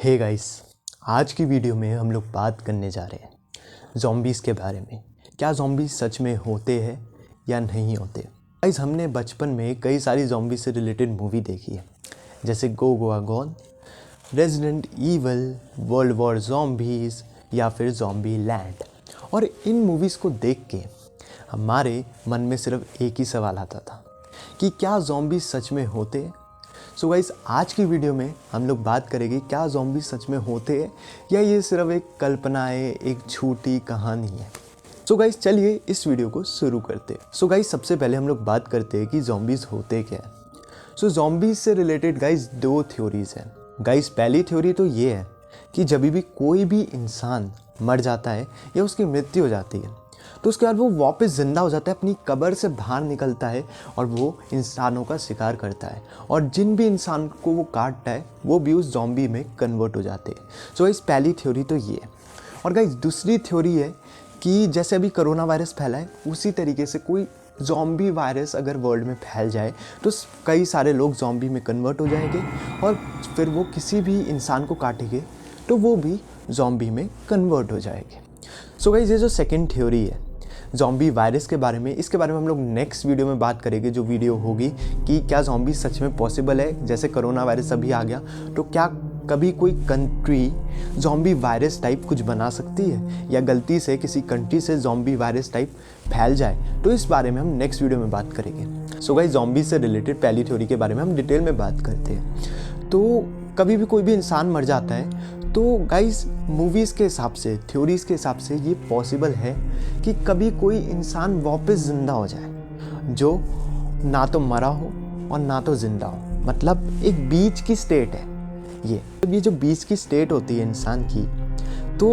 Hey guys, आज की video में हम लोग बात करने जा रहे हैं ज़ॉम्बीज़ के बारे में। क्या ज़ॉम्बीज़ सच में होते हैं या नहीं होते। गाइस, हमने बचपन में कई सारी ज़ॉम्बीज़ से रिलेटेड मूवी देखी है, जैसे Go Goa Gone, Resident Evil, World War zombies या फिर ज़ॉम्बी लैंड। और इन मूवीज़ को देख के हमारे मन में सिर्फ एक ही सवाल आता था कि क्या ज़ॉम्बीज़ सच में होते हैं। सो गाइस, आज की वीडियो में हम लोग बात करेंगे क्या ज़ॉम्बी सच में होते हैं या ये सिर्फ एक कल्पना है, एक झूठी कहानी है। सो गाइस, चलिए इस वीडियो को शुरू करते हैं। सो गाइस, सबसे पहले हम लोग बात करते हैं कि ज़ॉम्बीज़ होते क्या है। सो ज़ॉम्बीज़ से रिलेटेड गाइस दो थ्योरीज़ हैं। गाइस, पहली थ्योरी तो ये है कि जब भी कोई भी इंसान मर जाता है या उसकी मृत्यु हो जाती है तो उसके बाद वो वापस ज़िंदा हो जाता है, अपनी कब्र से बाहर निकलता है और वो इंसानों का शिकार करता है, और जिन भी इंसान को वो काटता है वो भी उस ज़ॉम्बी में कन्वर्ट हो जाते हैं। सो गाइस, पहली थ्योरी तो ये है। और गाइस, दूसरी थ्योरी है कि जैसे अभी कोरोना वायरस फैला है उसी तरीके से कोई ज़ॉम्बी वायरस अगर वर्ल्ड में फैल जाए तो कई सारे लोग ज़ॉम्बी में कन्वर्ट हो जाएंगे और फिर वो किसी भी इंसान को काटेंगे तो वो भी ज़ॉम्बी में कन्वर्ट हो जाएंगे। सो गाइस, ये जो सेकंड थ्योरी है ज़ॉम्बी वायरस के बारे में, इसके बारे में हम लोग नेक्स्ट वीडियो में बात करेंगे, जो वीडियो होगी कि क्या ज़ॉम्बी सच में पॉसिबल है। जैसे कोरोना वायरस अभी आ गया तो क्या कभी कोई कंट्री ज़ॉम्बी वायरस टाइप कुछ बना सकती है या गलती से किसी कंट्री से ज़ॉम्बी वायरस टाइप फैल जाए, तो इस बारे में हम नेक्स्ट वीडियो में बात करेंगे। सो गाइस, ज़ॉम्बी से रिलेटेड पहली थ्योरी के बारे में हम डिटेल में बात करते हैं। तो कभी भी कोई भी इंसान मर जाता है तो गाइस, मूवीज़ के हिसाब से, थ्योरीज़ के हिसाब से ये पॉसिबल है कि कभी कोई इंसान वापस ज़िंदा हो जाए जो ना तो मरा हो और ना तो ज़िंदा हो, मतलब एक बीच की स्टेट है ये जो बीच की स्टेट होती है इंसान की, तो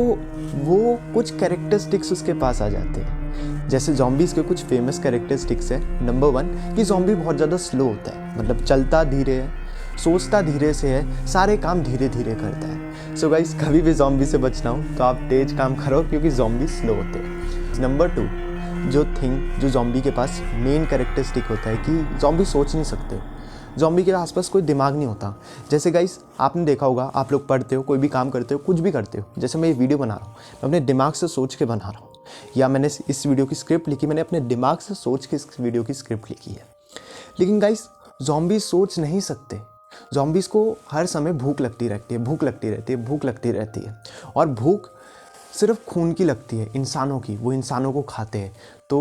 वो कुछ कैरेक्टरिस्टिक्स उसके पास आ जाते हैं। जैसे ज़ॉम्बीज़ के कुछ फेमस कैरेक्टरिस्टिक्स है। नंबर 1 कि ज़ॉम्बी बहुत ज़्यादा स्लो होता है, मतलब चलता धीरे है, सोचता धीरे से है, सारे काम धीरे धीरे करता है। सो गाइस, कभी भी ज़ॉम्बी से बचना हो तो आप तेज काम करो क्योंकि ज़ॉम्बी स्लो होते हैं। नंबर 2 जो ज़ॉम्बी के पास मेन कैरेक्टरिस्टिक होता है कि ज़ॉम्बी सोच नहीं सकते। ज़ॉम्बी के आसपास कोई दिमाग नहीं होता। जैसे गाइस, आपने देखा होगा, आप लोग पढ़ते हो, कोई भी काम करते हो, कुछ भी करते हो, जैसे मैं ये वीडियो बना रहा हूँ, मैं अपने दिमाग से सोच के बना रहा हूँ, या मैंने इस वीडियो की स्क्रिप्ट लिखी, मैंने अपने दिमाग से सोच के इस वीडियो की स्क्रिप्ट लिखी है। लेकिन गाइस, ज़ॉम्बी सोच नहीं सकते। ज़ॉम्बीज़ को हर समय भूख लगती रहती है, और भूख सिर्फ खून की लगती है, इंसानों की। वो इंसानों को खाते हैं तो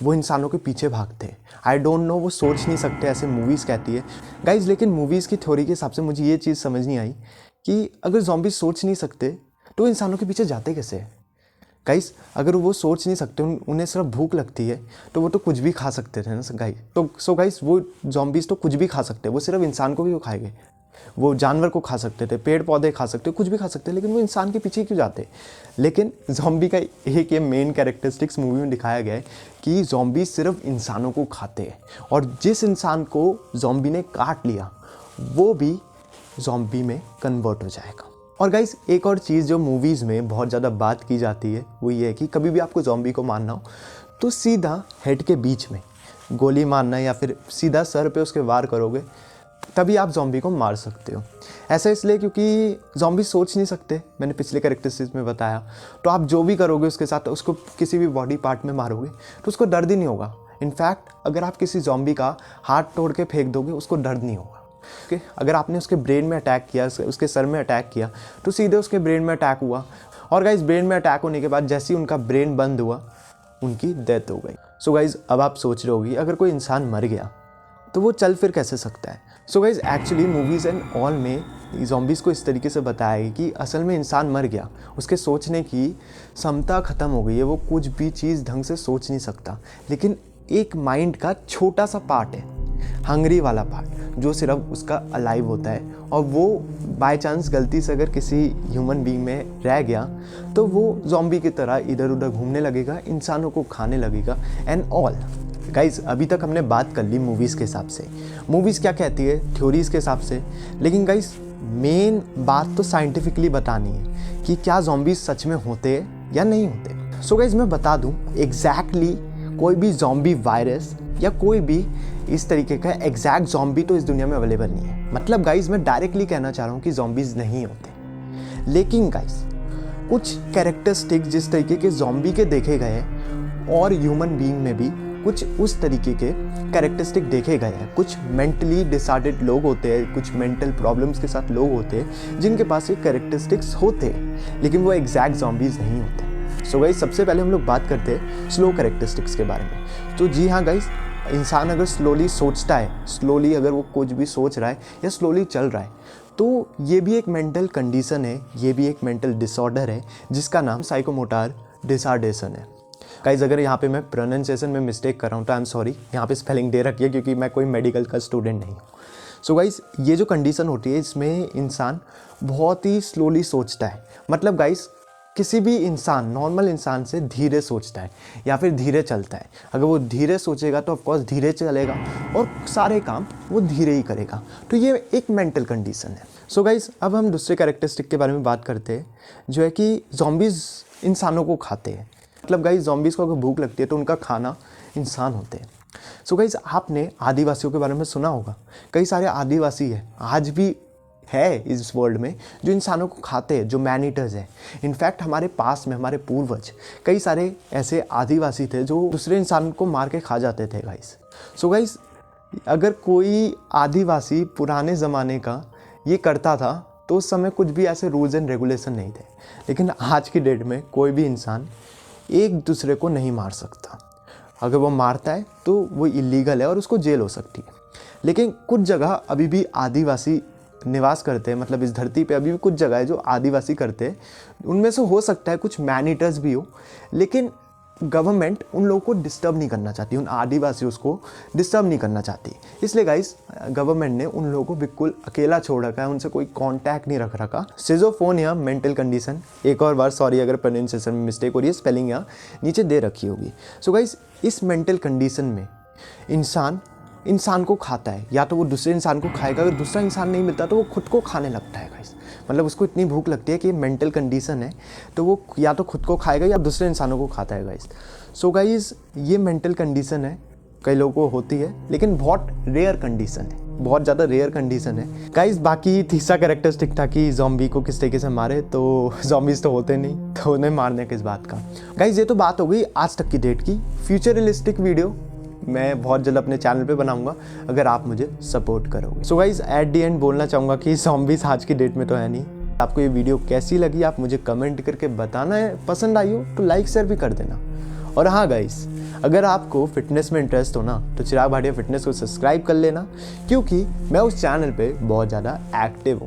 वो इंसानों के पीछे भागते हैं। आई डोंट नो, वो सोच नहीं सकते, ऐसे मूवीज़ कहती है गाइज। लेकिन मूवीज़ की थ्योरी के हिसाब से मुझे ये चीज़ समझ नहीं आई कि अगर ज़ॉम्बीज़ सोच नहीं सकते तो इंसानों के पीछे जाते कैसे हैं। गाइस, अगर वो सोच नहीं सकते, उन्हें सिर्फ भूख लगती है, तो वो तो कुछ भी खा सकते थे ना गाइस। तो सो गाइस, वो ज़ॉम्बीज़ तो कुछ भी खा सकते हैं, वो सिर्फ इंसान को भी वो खाएंगे। वो जानवर को खा सकते थे, पेड़ पौधे खा सकते, कुछ भी खा सकते, लेकिन वो इंसान के पीछे क्यों जाते। लेकिन ज़ॉम्बी का एक ये मेन कैरेक्टरिस्टिक्स मूवी में दिखाया गया है कि ज़ॉम्बी सिर्फ इंसानों को खाते हैं, और जिस इंसान को ज़ॉम्बी ने काट लिया वो भी ज़ॉम्बी में कन्वर्ट हो जाएगा। और गाइस, एक और चीज़ जो मूवीज़ में बहुत ज़्यादा बात की जाती है वो ये है कि कभी भी आपको ज़ॉम्बी को मारना हो तो सीधा हेड के बीच में गोली मारना, या फिर सीधा सर पे उसके वार करोगे, तभी आप ज़ॉम्बी को मार सकते हो। ऐसा इसलिए क्योंकि ज़ॉम्बी सोच नहीं सकते, मैंने पिछले कैरेक्टरिस्टिक्स में बताया। तो आप जो भी करोगे उसके साथ, उसको किसी भी बॉडी पार्ट में मारोगे तो उसको दर्द ही नहीं होगा। इनफैक्ट अगर आप किसी ज़ॉम्बी का हाथ तोड़ के फेंक दोगे उसको दर्द नहीं होगा। ओके, अगर आपने उसके ब्रेन में अटैक किया, उसके सर में अटैक किया, तो सीधे उसके ब्रेन में अटैक हुआ, और गाइस, ब्रेन में अटैक होने के बाद जैसे ही उनका ब्रेन बंद हुआ उनकी डेथ हो गई। सो गाइस, अब आप सोच रहे होगी अगर कोई इंसान मर गया तो वो चल फिर कैसे सकता है। So guys, actually movies and all में ज़ॉम्बीज़ को इस तरीके से बताया है कि असल में इंसान मर गया, उसके सोचने की क्षमता ख़त्म हो गई है, वो कुछ भी चीज़ ढंग से सोच नहीं सकता। लेकिन एक माइंड का छोटा सा पार्ट है, हंगरी वाला पार्ट, जो सिर्फ उसका अलाइव होता है, और वो बाय चांस गलती से अगर किसी ह्यूमन बीइंग में रह गया तो वो ज़ॉम्बी की तरह इधर उधर घूमने लगेगा, इंसानों को खाने लगेगा एंड ऑल। गाइज, अभी तक हमने बात कर ली मूवीज़ के हिसाब से, मूवीज़ क्या कहती है थ्योरीज़ के हिसाब से। लेकिन गाइज, मेन बात तो साइंटिफिकली बतानी है कि क्या ज़ॉम्बीज़ सच में होते हैं या नहीं होते। सो गाइज, मैं बता दूं एग्जैक्टली कोई भी ज़ॉम्बी वायरस या कोई भी इस तरीके का एग्जैक्ट ज़ॉम्बी तो इस दुनिया में अवेलेबल नहीं है। मतलब गाइज, मैं डायरेक्टली कहना चाह रहा हूँ कि ज़ॉम्बीज़ नहीं होते। लेकिन गाइस कुछ कैरेक्टरिस्टिक जिस तरीके के ज़ॉम्बी के देखे गए हैं और ह्यूमन बीइंग में भी कुछ उस तरीके के कैरेक्टरिस्टिक देखे गए हैं। कुछ मेंटली डिसऑर्डर्ड लोग होते हैं, कुछ मेंटल प्रॉब्लम्स के साथ लोग होते हैं जिनके पास ये कैरेक्टरिस्टिक्स होते हैं, लेकिन वो एग्जैक्ट ज़ॉम्बीज़ नहीं होते। सो गाइस सबसे पहले हम लोग बात करते हैं स्लो कैरेक्टरिस्टिक्स के बारे में। तो जी हाँ गाइस, इंसान अगर स्लोली सोचता है, स्लोली अगर वो कुछ भी सोच रहा है या स्लोली चल रहा है, तो ये भी एक मेंटल कंडीशन है, ये भी एक मेंटल डिसऑर्डर है जिसका नाम साइकोमोटर डिसऑर्डेशन है। गाइस अगर यहाँ पे मैं प्रोनाउंसिएशन में मिस्टेक कर रहा हूँ तो आई एम सॉरी, यहाँ पे स्पेलिंग दे रखी है क्योंकि मैं कोई मेडिकल का स्टूडेंट नहीं हूँ। सो गाइस ये जो कंडीशन होती है इसमें इंसान बहुत ही स्लोली सोचता है। मतलब गाइस किसी भी इंसान, नॉर्मल इंसान से धीरे सोचता है या फिर धीरे चलता है। अगर वो धीरे सोचेगा तो ऑफकोर्स धीरे चलेगा और सारे काम वो धीरे ही करेगा। तो ये एक मेंटल कंडीशन है। सो गाइस अब हम दूसरे कैरेक्टरिस्टिक के बारे में बात करते हैं जो है कि ज़ॉम्बीज़ इंसानों को खाते हैं। मतलब गाइस ज़ॉम्बीज़ को अगर भूख लगती है तो उनका खाना इंसान होते हैं। सो गाइस आपने आदिवासियों के बारे में सुना होगा, कई सारे आदिवासी हैं, आज भी है इस वर्ल्ड में जो इंसानों को खाते हैं, जो मैन ईटर्स हैं। इनफैक्ट हमारे पास में हमारे पूर्वज कई सारे ऐसे आदिवासी थे जो दूसरे इंसान को मार के खा जाते थे गाइस। सो गाइस अगर कोई आदिवासी पुराने ज़माने का ये करता था तो उस समय कुछ भी ऐसे रूल्स एंड रेगुलेशन नहीं थे, लेकिन आज की डेट में कोई भी इंसान एक दूसरे को नहीं मार सकता। अगर वो मारता है तो वो इलीगल है और उसको जेल हो सकती है। लेकिन कुछ जगह अभी भी आदिवासी निवास करते हैं, मतलब इस धरती पे अभी भी कुछ जगह है जो आदिवासी करते हैं। उनमें से हो सकता है कुछ मैन ईटर्स भी हो, लेकिन गवर्नमेंट उन लोगों को डिस्टर्ब नहीं करना चाहती, उन आदिवासियों को डिस्टर्ब नहीं करना चाहती। इसलिए गाइस गवर्नमेंट ने उन लोगों को बिल्कुल अकेला छोड़ रखा है, उनसे कोई कांटेक्ट नहीं रख रखा। सिजोफ्रेनिया मेंटल कंडीशन, एक और बार सॉरी अगर प्रोनाउंसिएशन में मिस्टेक हो रही है, स्पेलिंग यहाँ नीचे दे रखी होगी। सो गाइस इस मेंटल कंडीशन में इंसान को खाता है, या तो वो दूसरे इंसान को खाएगा, अगर दूसरा इंसान नहीं मिलता तो वो खुद को खाने लगता है गाइस। मतलब उसको इतनी भूख लगती है कि मेंटल कंडीशन है तो वो या तो खुद को खाएगा या दूसरे इंसानों को खाता है गाइस। सो गाइस ये मेंटल कंडीशन है, कई लोगों को होती है, लेकिन बहुत रेयर कंडीशन है, बहुत ज़्यादा रेयर कंडीशन है गाइस। बाकी तीसरा कैरेक्टरिस्टिक था कि ज़ॉम्बी को किस तरीके से मारे, तो ज़ॉम्बीज़ तो होते नहीं तो उन्हें मारने किस बात का। गाइस ये तो बात हो गई आज तक की डेट की। फ्यूचर रियलिस्टिक वीडियो मैं बहुत जल्द अपने चैनल पे बनाऊंगा अगर आप मुझे सपोर्ट करोगे। So guys at the and बोलना चाहूँगा कि ज़ॉम्बीज़ आज की डेट में तो है नहीं। आपको ये वीडियो कैसी लगी आप मुझे कमेंट करके बताना है, पसंद आई हो तो लाइक शेयर भी कर देना। और हाँ गाइस अगर आपको फिटनेस में इंटरेस्ट हो ना तो चिराग भाटिया फिटनेस को सब्सक्राइब कर लेना, क्योंकि मैं उस चैनल पे बहुत ज़्यादा एक्टिव हूँ।